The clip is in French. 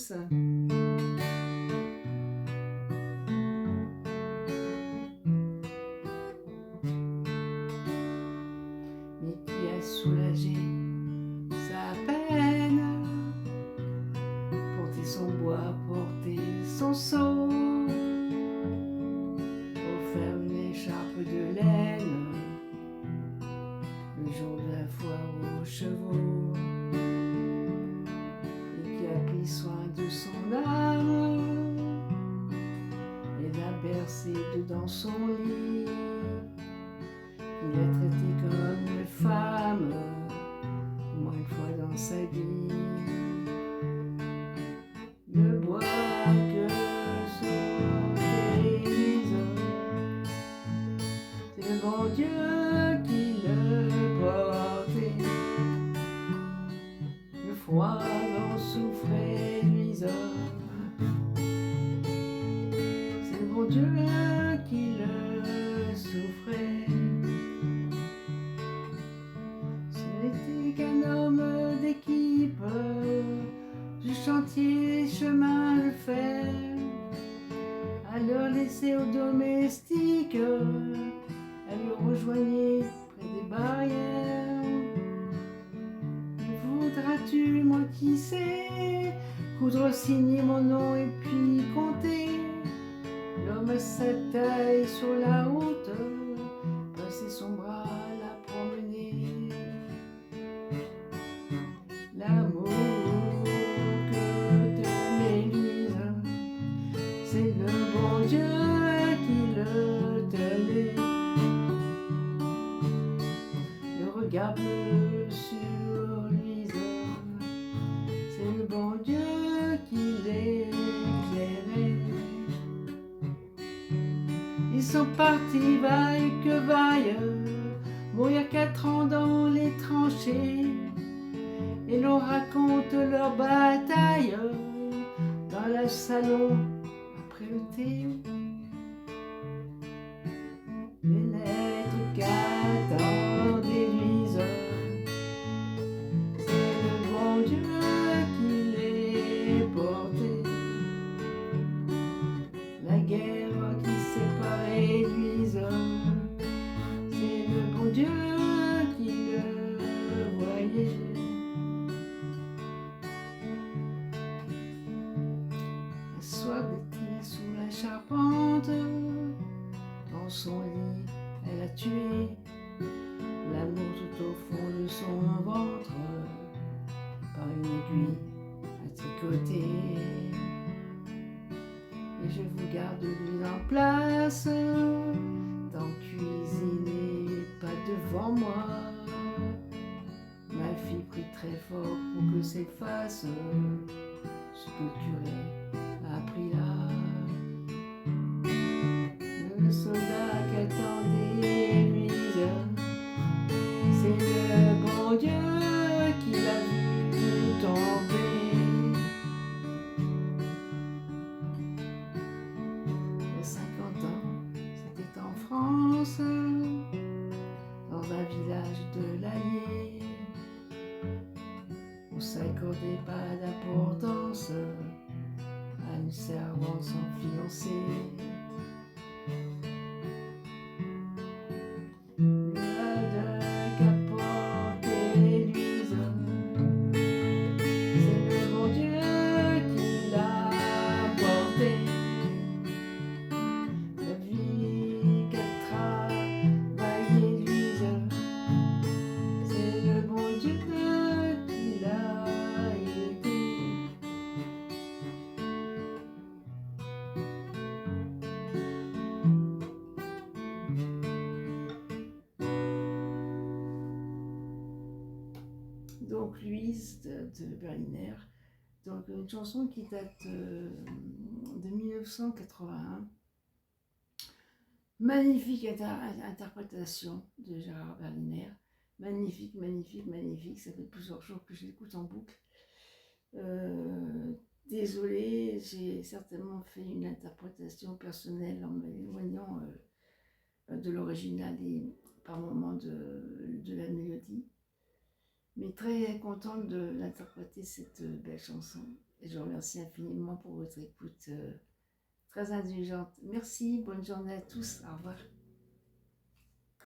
tous. Mais qui a soulagé sa peine, porter son bois, porter son seau, offert une écharpe de laine le jour de la foire aux chevaux, et qui a pris soin de son âme et l'a bercé dans son lit, il l'a traité comme une femme au moins une fois dans sa vie. Le bois que s'organise, c'est le bon Dieu qui le portait. Le froid dont souffrait Louise, c'est le bon Dieu qui le souffrait. Ce n'était qu'un homme d'équipe du chantier chemin de fer, alors laissé aux domestiques, elle le rejoignait près des barrières. Voudras-tu, moi qui sais, coudre, signer mon nom et puis compter? L'homme à sa taille sur la route, passer son bras, la promener. L'amour que tenait Louise, c'est le bon Dieu qui le tenait. Le regard bleu sur Louise, c'est le bon Dieu qui l'éclairait. Ils sont partis vaille que vaille, mourir 4 ans dans les tranchées, et l'on raconte leur bataille dans le salon après le thé. Les lettres qu'attendait Louise, c'est le bon Dieu qui les portait. La guerre qui séparait Louise, c'est le bon Dieu qui le voyait. Un soir d'été sous la charpente, dans son lit, elle a tué l'amour tout au fond de son ventre par une aiguille à tricoter. Et je vous garde lui en place, tant cuisiner pas devant moi. Ma fille prie très fort pour que s'efface ce que le curé a appris là. Le soldat qu'attendait Louise, c'est le bon Dieu qui l'a vu tomber. Il y a 50 ans, c'était en France, dans un village de l'Allier. On s'accordait pas d'importance à une servante sans fiancé. Donc Louise de Berliner, donc une chanson qui date de 1981. Magnifique interprétation de Gérard Berliner, magnifique, magnifique, magnifique, ça fait plusieurs jours que je l'écoute en boucle. Désolée, j'ai certainement fait une interprétation personnelle en m'éloignant de l'original et par moments de la mélodie. Mais très contente de l'interpréter, cette belle chanson. je vous remercie infiniment pour votre écoute très indulgente. Merci, bonne journée à tous, au revoir.